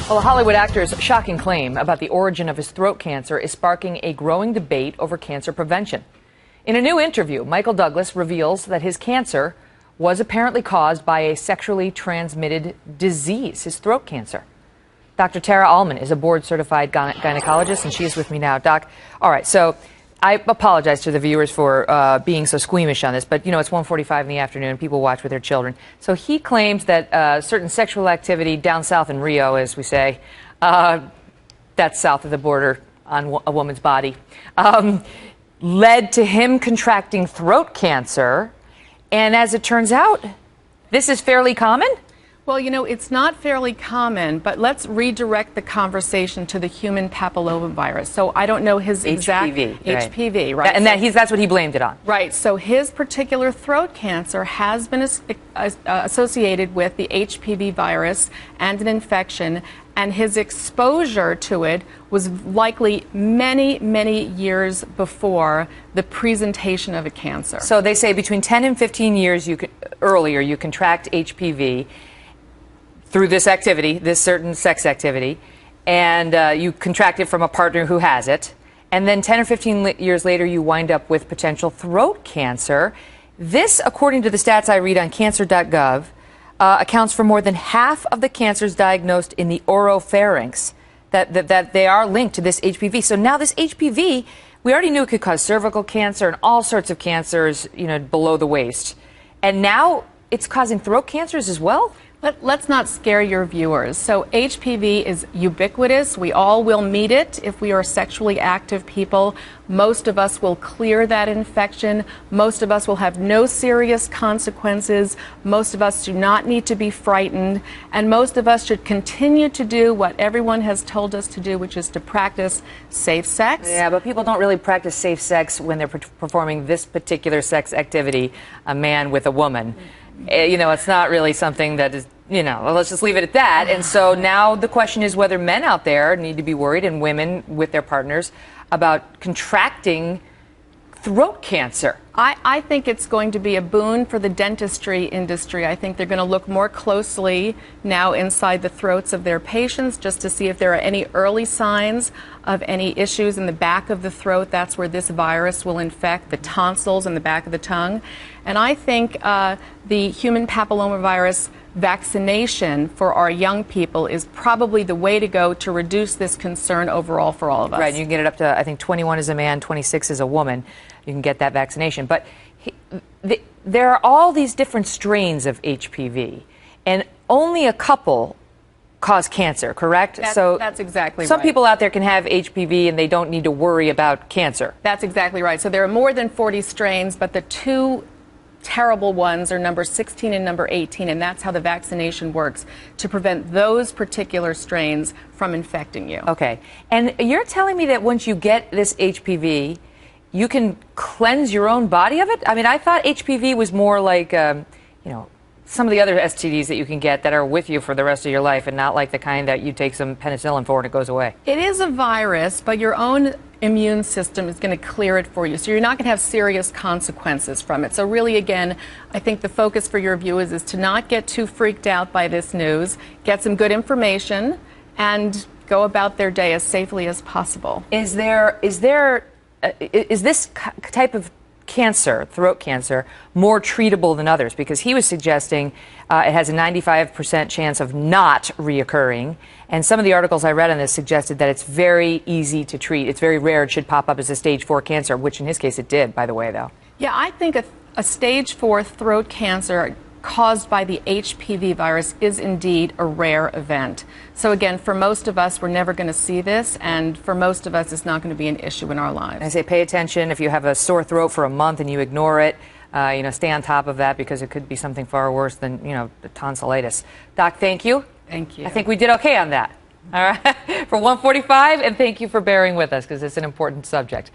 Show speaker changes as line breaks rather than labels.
Well, a Hollywood actor's shocking claim about the origin of his throat cancer is sparking a growing debate over cancer prevention. In a new interview, Michael Douglas reveals that his cancer was apparently caused by a sexually transmitted disease, his throat cancer. Dr. Tara Allman is a board-certified gynecologist, and she is with me now. Doc, all right, so I apologize to the viewers for being so squeamish on this, but, you know, it's 1:45 in the afternoon. People watch with their children. So he claims that certain sexual activity down south in Rio, as we say, that's south of the border on a woman's body, led to him contracting throat cancer. And as it turns out, this is fairly common?
Well, you know, it's not fairly common, but let's redirect the conversation to the human papillomavirus. So I don't know his exact HPV, right?
And that's what he blamed it on.
Right. So his particular throat cancer has been associated with the HPV virus and an infection, and his exposure to it was likely many, many years before the presentation of a cancer.
So they say between 10 and 15 years earlier you contract HPV through this activity, this certain sex activity, and you contract it from a partner who has it, and then 10 or 15 years later you wind up with potential throat cancer. This, according to the stats I read on cancer.gov, accounts for more than half of the cancers diagnosed in the oropharynx, that they are linked to this HPV. So now this HPV, we already knew it could cause cervical cancer and all sorts of cancers, you know, below the waist. And now it's causing throat cancers as well?
Let's not scare your viewers. So HPV is ubiquitous. We all will meet it if we are sexually active people. Most of us will clear that infection. Most of us will have no serious consequences. Most of us do not need to be frightened. And most of us should continue to do what everyone has told us to do, which is to practice safe sex.
Yeah, but people don't really practice safe sex when they're performing this particular sex activity, a man with a woman. You know, it's not really something that is, you know, well, let's just leave it at that. And so now the question is whether men out there need to be worried, and women with their partners, about contracting throat cancer.
I think it's going to be a boon for the dentistry industry. I think they're going to look more closely now inside the throats of their patients just to see if there are any early signs of any issues in the back of the throat. That's where this virus will infect the tonsils in the back of the tongue. And I think the human papillomavirus vaccination for our young people is probably the way to go to reduce this concern overall for all of us.
Right, you can get it up to, I think, 21 as a man, 26 as a woman. You can get that vaccination. But there are all these different strains of HPV, and only a couple cause cancer, correct?
That's exactly right.
Some people out there can have HPV and they don't need to worry about cancer.
That's exactly right. So there are more than 40 strains, but the two terrible ones are number 16 and number 18, and that's how the vaccination works, to prevent those particular strains from infecting you.
Okay. And you're telling me that once you get this HPV, you can cleanse your own body of it? I mean, I thought HPV was more like, you know, some of the other STDs that you can get that are with you for the rest of your life, and not like the kind that you take some penicillin for and it goes away.
It is a virus, but your own immune system is going to clear it for you. So you're not going to have serious consequences from it. So really, again, I think the focus for your viewers is to not get too freaked out by this news, get some good information, and go about their day as safely as possible.
Is this type of cancer, throat cancer, more treatable than others? Because he was suggesting it has a 95% chance of not reoccurring. And some of the articles I read on this suggested that it's very easy to treat. It's very rare it should pop up as a stage 4 cancer, which in his case it did, by the way, though.
Yeah, I think a stage 4 throat cancer caused by the HPV virus is indeed a rare event. So again, for most of us, we're never going to see this, and for most of us, it's not going to be an issue in our lives.
I say pay attention. If you have a sore throat for a month and you ignore it, you know, stay on top of that, because it could be something far worse than, you know, the tonsillitis. Doc, thank you.
Thank you.
I think we did okay on that. All right, for 1:45, and thank you for bearing with us, because it's an important subject.